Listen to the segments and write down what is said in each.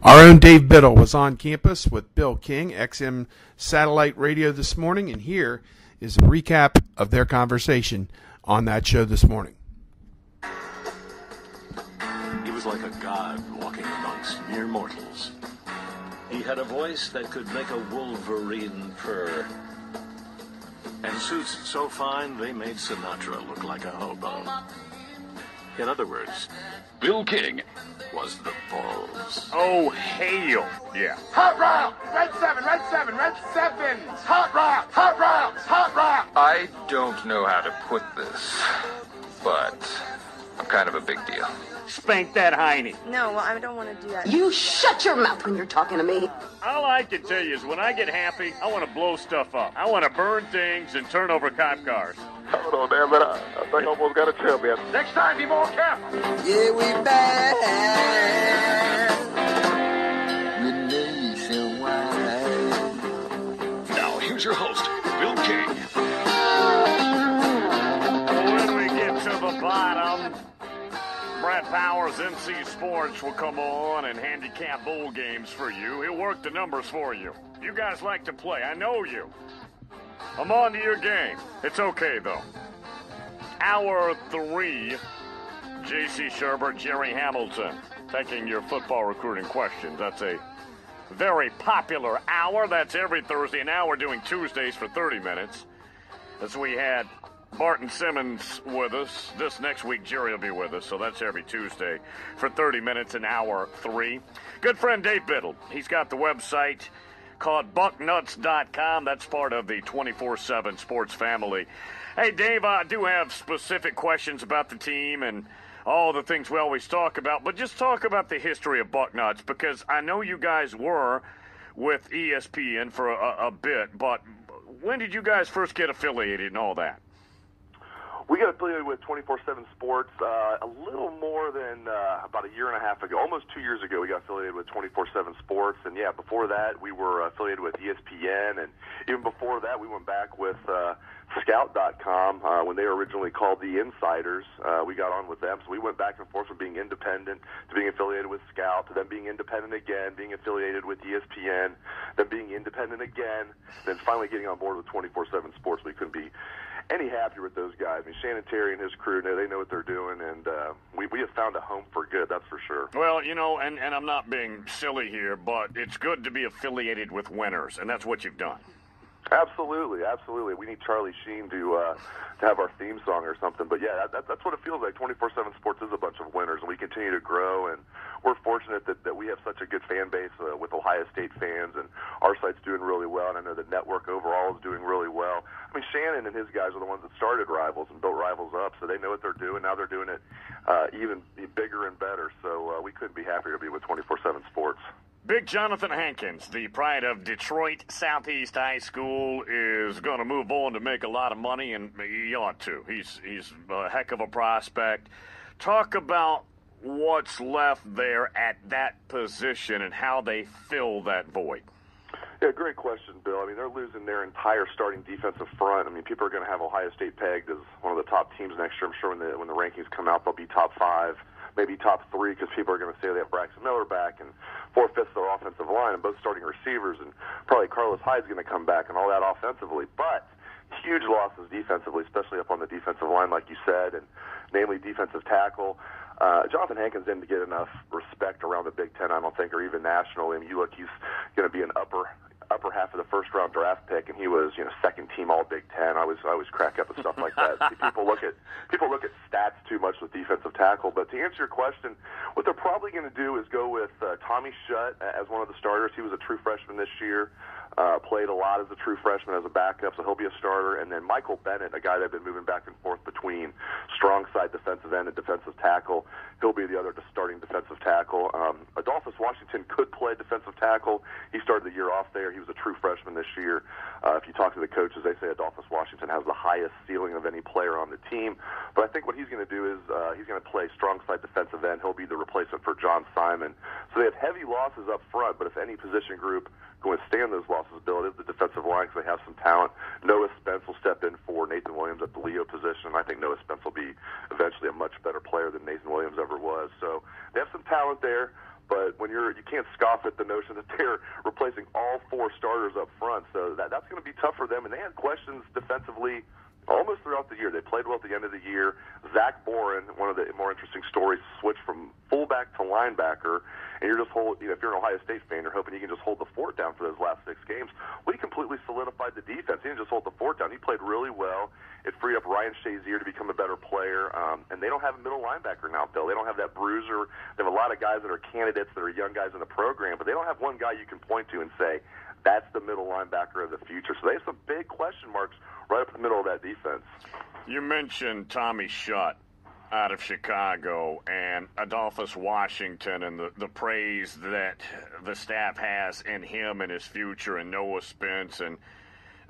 Our own Dave Biddle was on campus with Bill King, XM Satellite Radio this morning, and here is a recap of their conversation on that show this morning. He was like a god walking amongst mere mortals. He had a voice that could make a wolverine purr, and suits so fine they made Sinatra look like a hobo. In other words, Bill King was the balls. Oh, hail. Yeah. Hot route! Red 7, red 7, red 7! Hot route! Hot route! Hot route! I don't know how to put this, but I'm kind of a big deal. Spank that hiney. No, I don't want to do that. You shut your mouth when you're talking to me. All I can tell you is when I get happy, I want to blow stuff up. I want to burn things and turn over cop cars. Hold on, damn it. I think I almost got a tail bit. Next time, be more careful. Yeah, we bad. Nationwide. Now, here's your host, Bill King. When we get to the bottom, Brad Powers, MC Sports, will come on and handicap bowl games for you. He'll work the numbers for you. You guys like to play. I know you. I'm on to your game. It's okay, though. Hour 3, J.C. Sherbert, Jerry Hamilton, taking your football recruiting questions. That's a very popular hour. That's every Thursday. Now we're doing Tuesdays for 30 minutes. As we had Barton Simmons with us. This next week, Jerry will be with us, so that's every Tuesday for 30 minutes in hour 3. Good friend Dave Biddle. He's got the website called bucknuts.com. That's part of the 24/7 sports family. Hey, Dave, I do have specific questions about the team and all the things we always talk about, but just talk about the history of Bucknuts, because I know you guys were with ESPN for a bit, but when did you guys first get affiliated and all that? We got affiliated with 24/7 Sports a little more than about a year and a half ago. Almost 2 years ago, we got affiliated with 24/7 Sports. And, yeah, before that, we were affiliated with ESPN. And even before that, we went back with Scout.com when they were originally called The Insiders. We got on with them. So we went back and forth from being independent to being affiliated with Scout, to then being independent again, being affiliated with ESPN, then being independent again, then finally getting on board with 24/7 Sports. We couldn't be any happier with those guys. I mean, Shannon Terry and his crew, they know what they're doing, and we have found a home for good, that's for sure. Well, you know, and I'm not being silly here, but it's good to be affiliated with winners, and that's what you've done. Absolutely, absolutely. We need Charlie Sheen to have our theme song or something. But, yeah, that's what it feels like. 24/7 Sports is a bunch of winners, and we continue to grow. And we're fortunate that we have such a good fan base with Ohio State fans, and our site's doing really well. And I know the network overall is doing really well. I mean, Shannon and his guys are the ones that started Rivals and built Rivals up, so they know what they're doing. Now they're doing it even bigger and better. So we couldn't be happier to be with 24/7 Sports. Big Jonathan Hankins, the pride of Detroit Southeast High School, is going to move on to make a lot of money, and he ought to. He's a heck of a prospect. Talk about what's left there at that position and how they fill that void. Yeah, great question, Bill. I mean, they're losing their entire starting defensive front. I mean, people are going to have Ohio State pegged as one of the top teams next year. I'm sure when the rankings come out, they'll be top 5. Maybe top 3, because people are going to say they have Braxton Miller back and 4/5 of their offensive line and both starting receivers, and probably Carlos Hyde's going to come back and all that offensively. But huge losses defensively, especially up on the defensive line, like you said, and namely defensive tackle. Jonathan Hankins didn't get enough respect around the Big Ten, I don't think, or even nationally. I mean, you look, he's going to be an upper half of the first-round draft pick, and he was, second team All Big Ten. I always crack up at stuff like that. See, people look at stats too much with defensive tackle. But to answer your question, what they're probably going to do is go with Tommy Shutt as one of the starters. He was a true freshman this year. Played a lot as a true freshman as a backup, so he'll be a starter. And then Michael Bennett, a guy they've been moving back and forth between strong side defensive end and defensive tackle. He'll be the other starting defensive tackle. Adolphus Washington could play defensive tackle. He started the year off there. He was a true freshman this year. If you talk to the coaches, they say Adolphus Washington has the highest ceiling of any player on the team. But I think what he's going to do is he's going to play strong side defensive end. He'll be the replacement for John Simon. So they have heavy losses up front, but if any position group going to stand those losses, Bill, it is the defensive line, because they have some talent. Noah Spence will step in for Nathan Williams at the Leo position. I think Noah Spence will be eventually a much better player than Nathan Williams ever was. So they have some talent there, but when you can't scoff at the notion that they're replacing all 4 starters up front. So that's going to be tough for them. And they had questions defensively almost throughout the year. They played well at the end of the year. Zach Boren, one of the more interesting stories, switched from fullback to linebacker, and you're just if you're an Ohio State fan, you're hoping he can just hold the fort down for those last 6 games. Well, he completely solidified the defense. He didn't just hold the fort down. He played really well. It freed up Ryan Shazier to become a better player, and they don't have a middle linebacker now, Bill. They don't have that bruiser. They have a lot of guys that are candidates that are young guys in the program, but they don't have one guy you can point to and say, that's the middle linebacker of the future. So they have some big question marks right up the middle of that defense. You mentioned Tommy Shutt out of Chicago and Adolphus Washington and the praise that the staff has in him and his future, and Noah Spence, and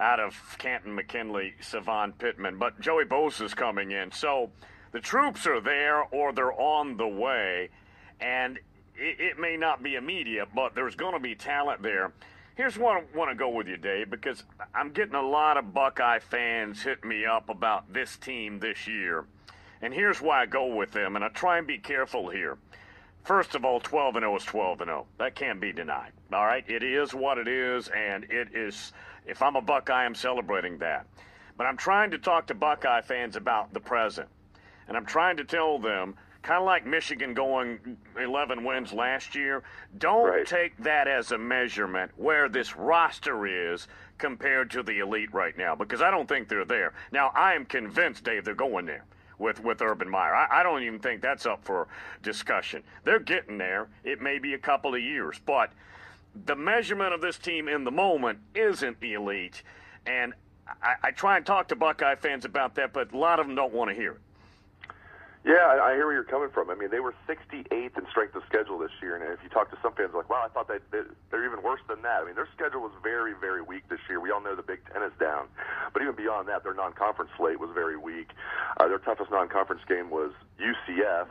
out of Canton McKinley, Savon Pittman. But Joey Bosa's coming in. So the troops are there or they're on the way, and it may not be immediate, but there's going to be talent there. Here's what I want to go with you, Dave, because I'm getting a lot of Buckeye fans hit me up about this team this year. And here's why I go with them, and I try and be careful here. First of all, 12-0 is 12-0. That can't be denied, all right? It is what it is, and it is, if I'm a Buckeye, I'm celebrating that. But I'm trying to talk to Buckeye fans about the present, and I'm trying to tell them, kind of like Michigan going 11 wins last year, don't take that as a measurement where this roster is compared to the elite right now, because I don't think they're there. Now, I am convinced, Dave, they're going there with Urban Meyer. I don't even think that's up for discussion. They're getting there. It may be a couple of years, but the measurement of this team in the moment isn't elite, and I try and talk to Buckeye fans about that, but a lot of them don't want to hear it. Yeah, I hear where you're coming from. I mean, they were 68th in strength of schedule this year, and if you talk to some fans, like, wow, I thought they're even worse than that. I mean, their schedule was very, very weak this year. We all know the Big Ten is down, but even beyond that, their non-conference slate was very weak. Their toughest non-conference game was UCF,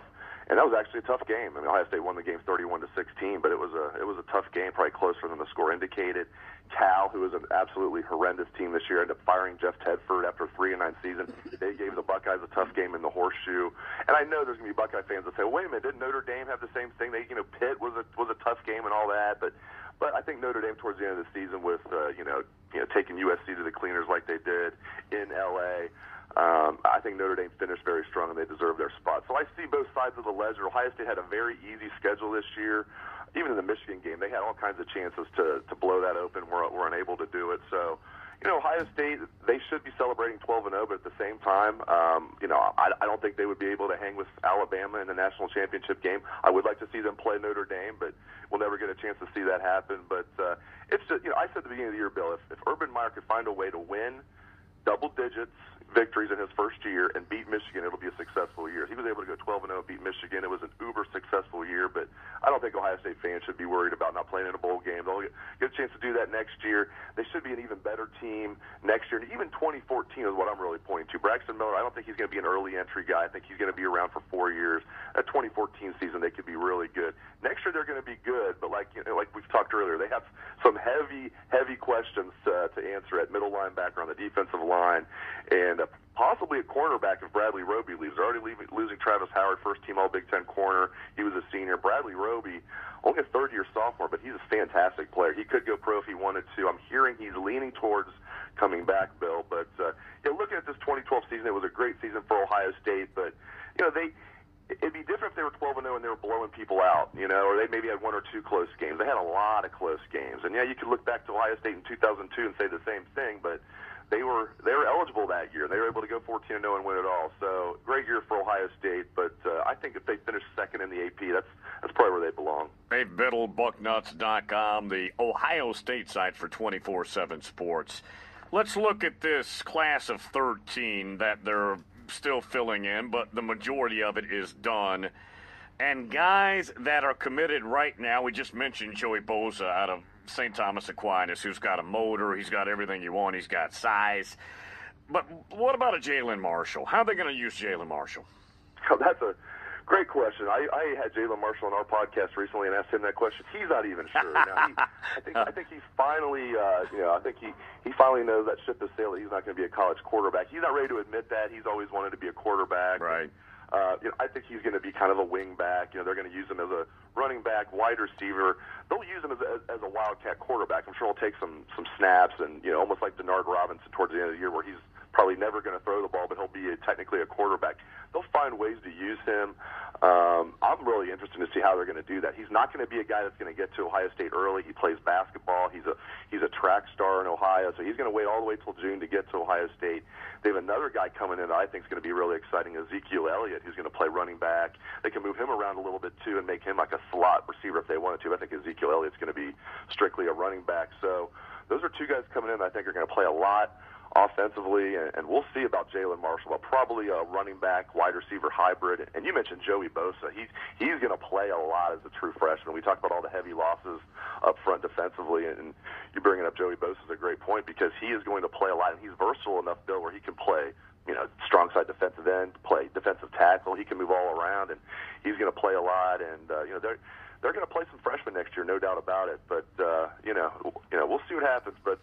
and that was actually a tough game. I mean, Ohio State won the game 31-16, but it was a tough game, probably closer than the score indicated. Cal, who was an absolutely horrendous team this year, ended up firing Jeff Tedford after a 3-9 season. They gave the Buckeyes a tough game in the Horseshoe. And I know there's going to be Buckeye fans that say, well, wait a minute, didn't Notre Dame have the same thing? Pitt was a tough game and all that, but I think Notre Dame towards the end of the season with taking USC to the cleaners like they did in LA. I think Notre Dame finished very strong, and they deserve their spot. So I see both sides of the ledger. Ohio State had a very easy schedule this year. Even in the Michigan game, they had all kinds of chances to blow that open. We're unable to do it. So, Ohio State, they should be celebrating 12-0, but at the same time, I don't think they would be able to hang with Alabama in the national championship game. I would like to see them play Notre Dame, but we'll never get a chance to see that happen. But it's just, I said at the beginning of the year, Bill, if Urban Meyer could find a way to win double digits victories in his first year and beat Michigan, it'll be a successful year. He was able to go 12-0, beat Michigan. It was an uber successful year, but I don't think Ohio State fans should be worried about not playing in a bowl game. They'll get a chance to do that next year. They should be an even better team next year. And even 2014 is what I'm really pointing to. Braxton Miller, I don't think he's going to be an early entry guy. I think he's going to be around for 4 years. That 2014 season, they could be really good. Next year, they're going to be good, but like we've talked earlier, they have some heavy questions to answer at middle linebacker on the defensive line, and possibly a cornerback if Bradley Roby leaves. They're already losing Travis Howard, first-team All-Big Ten corner. He was a senior. Bradley Roby, only a third-year sophomore, but he's a fantastic player. He could go pro if he wanted to. I'm hearing he's leaning towards coming back, Bill. But looking at this 2012 season, it was a great season for Ohio State. But it'd be different if they were 12-0 and they were blowing people out, or they maybe had one or two close games. They had a lot of close games, and you could look back to Ohio State in 2002 and say the same thing, but they were eligible that year. They were able to go 14-0 and win it all. So great year for Ohio State, but I think if they finish second in the AP, that's probably where they belong. Dave Biddle, Bucknuts.com, the Ohio State site for 24/7 Sports. Let's look at this class of 13 that they're still filling in, but the majority of it is done. And guys that are committed right now, we just mentioned Joey Bosa out of St. Thomas Aquinas, who's got a motor, he's got everything you want, he's got size. But what about a Jalen Marshall? How are they going to use Jalen Marshall? Oh, that's a great question. I had Jalen Marshall on our podcast recently and asked him that question. He's not even sure. Now, I think he's finally, I think he finally knows that ship has sailed. He's not going to be a college quarterback. He's not ready to admit that. He's always wanted to be a quarterback. Right. I think he's going to be kind of a wing back. They're going to use him as a running back, wide receiver. They'll use him as a wildcat quarterback. I'm sure he'll take some snaps and, almost like Denard Robinson towards the end of the year where he's probably never going to throw the ball, but he'll be technically a quarterback. They'll find ways to use him. I'm really interested to see how they're going to do that. He's not going to be a guy that's going to get to Ohio State early. He plays basketball. He's a track star in Ohio, so he's going to wait all the way till June to get to Ohio State. They have another guy coming in that I think is going to be really exciting, Ezekiel Elliott, who's going to play running back. They can move him around a little bit, too, and make him like a slot receiver if they wanted to. I think Ezekiel Elliott's going to be strictly a running back. So those are two guys coming in that I think are going to play a lot offensively, and we'll see about Jalen Marshall, but probably a running back, wide receiver hybrid. And you mentioned Joey Bosa. He's going to play a lot as a true freshman. We talked about all the heavy losses up front defensively, and you bringing up Joey Bosa is a great point because he is going to play a lot, and he's versatile enough, Bill, where he can play strong side defensive end, play defensive tackle. He can move all around, and he's going to play a lot. And they're going to play some freshmen next year, no doubt about it. But we'll see what happens. But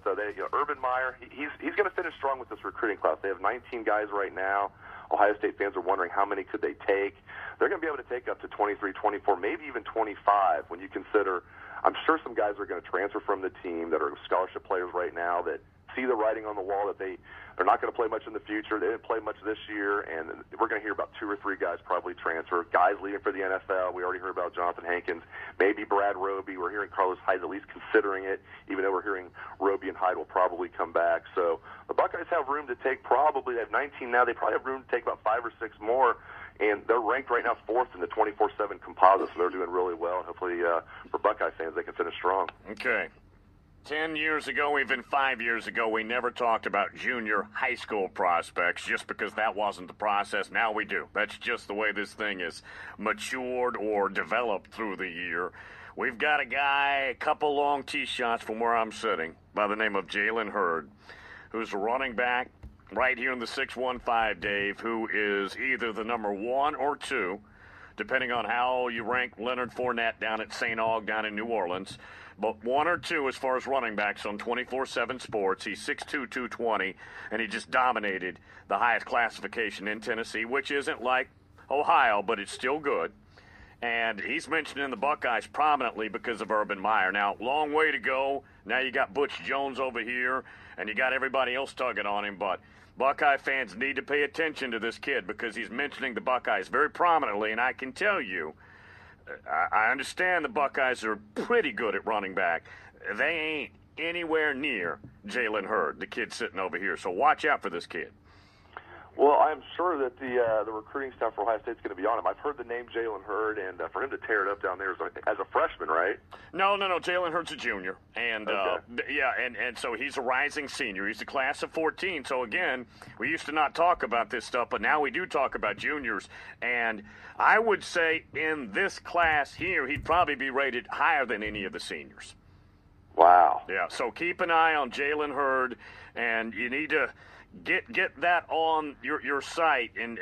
Urban Meyer, he's going to finish strong with this recruiting class. They have 19 guys right now. Ohio State fans are wondering how many could they take. They're going to be able to take up to 23, 24, maybe even 25 when you consider. I'm sure some guys are going to transfer from the team that are scholarship players right now that see the writing on the wall that they're not going to play much in the future. They didn't play much this year, and we're going to hear about 2 or 3 guys probably transfer. Guys leaving for the NFL. We already heard about Jonathan Hankins, maybe Brad Roby. We're hearing Carlos Hyde at least considering it, even though we're hearing Roby and Hyde will probably come back. So the Buckeyes have room to take probably. They have 19 now. They probably have room to take about 5 or 6 more. And they're ranked right now 4th in the 24/7 composite, so they're doing really well. And hopefully for Buckeye fans, they can finish strong. Okay. 10 years ago, even 5 years ago, we never talked about junior high school prospects just because that wasn't the process. Now we do. That's just the way this thing is matured or developed through the year. We've got a guy, a couple long tee shots from where I'm sitting, by the name of Jalen Hurd, who's a running back right here in the 615, Dave, who is either the number 1 or 2, depending on how you rank Leonard Fournette down at St. Aug down in New Orleans. But 1 or 2 as far as running backs on 24/7 Sports. He's 6'2", 220, and he just dominated the highest classification in Tennessee, which isn't like Ohio, but it's still good. And he's mentioned in the Buckeyes prominently because of Urban Meyer. Now, long way to go. Now you got Butch Jones over here, and you got everybody else tugging on him. But Buckeye fans need to pay attention to this kid because he's mentioning the Buckeyes very prominently, and I can tell you, I understand the Buckeyes are pretty good at running back. They ain't anywhere near Jalen Hurd, the kid sitting over here. So watch out for this kid. Well, I'm sure that the recruiting staff for Ohio State's going to be on him. I've heard the name Jalen Hurd, and for him to tear it up down there as a freshman, right? No. Jalen Hurd's a junior, and okay. and so he's a rising senior. He's the class of 14. So again, we used to not talk about this stuff, but now we do talk about juniors. And I would say in this class here, he'd probably be rated higher than any of the seniors. Wow. Yeah. So keep an eye on Jalen Hurd, and you need to get that on your site, and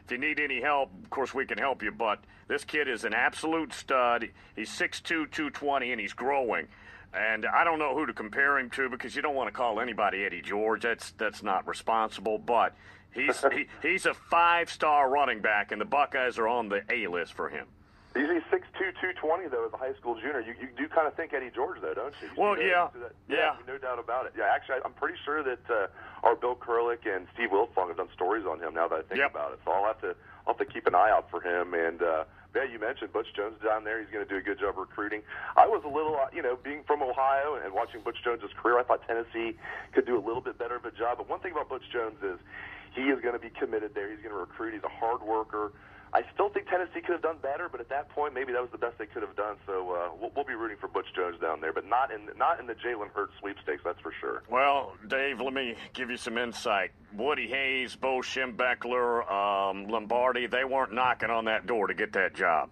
if you need any help, of course we can help you, but this kid is an absolute stud. He's 6'2", 220, and he's growing. And I don't know who to compare him to because you don't want to call anybody Eddie George. That's not responsible, but he's a 5-star running back, and the Buckeyes are on the A list for him. He's 6'2", 220, though, as a high school junior. You do kind of think Eddie George, though, don't you? Yeah. No doubt about it. Yeah, actually, I'm pretty sure that our Bill Kurlick and Steve Wilfong have done stories on him now that I think about it. So I'll have to keep an eye out for him. And, you mentioned Butch Jones down there. He's going to do a good job recruiting. I was a little, being from Ohio and watching Butch Jones' career, I thought Tennessee could do a little bit better of a job. But one thing about Butch Jones is he is going to be committed there. He's going to recruit. He's a hard worker. I still think Tennessee could have done better, but at that point, maybe that was the best they could have done. So we'll be rooting for Butch Jones down there, but not in the Jalen Hurd sweepstakes, that's for sure. Well, Dave, let me give you some insight. Woody Hayes, Bo Schembechler, Lombardi, they weren't knocking on that door to get that job.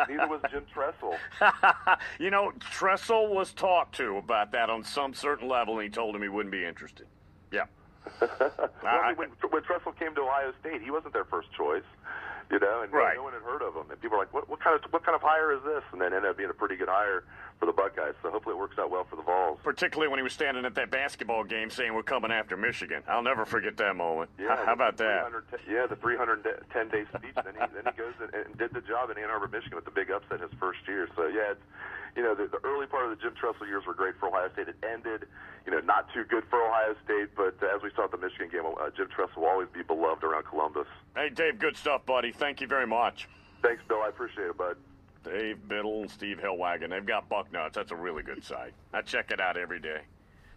Neither was Jim Tressel. Tressel was talked to about that on some certain level, and he told him he wouldn't be interested. Yeah. When Tressel came to Ohio State, he wasn't their first choice. you know, and right. no one had heard of him. And people are like, what kind of hire is this? And then ended up being a pretty good hire for the Buckeyes. So hopefully it works out well for the Vols. Particularly when he was standing at that basketball game saying we're coming after Michigan. I'll never forget that moment. Yeah, How about that? The 310-day speech. then he goes and did the job in Ann Arbor, Michigan with the big upset his first year. So, yeah, it's, you know, the early part of the Jim Tressel years were great for Ohio State. It ended, you know, not too good for Ohio State, but as we saw at the Michigan game, Jim Tressel will always be beloved around Columbus. Hey, Dave, good stuff, buddy. Thank you very much. Thanks, Bill. I appreciate it, bud. Dave Biddle and Steve Hillwagon. They've got Bucknuts. That's a really good site. I check it out every day.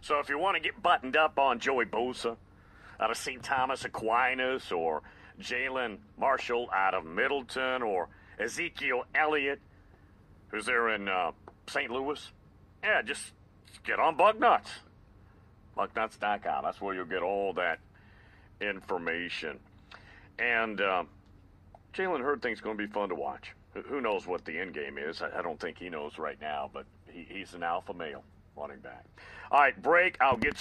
So if you want to get buttoned up on Joey Bosa out of St. Thomas Aquinas, or Jalen Marshall out of Middleton, or Ezekiel Elliott, who's there in St. Louis, yeah, just get on Bucknuts. Bucknuts.com. That's where you'll get all that information. And Jalen Hurd thinks it's going to be fun to watch. Who knows what the end game is? I don't think he knows right now, but he's an alpha male running back. All right, break. I'll get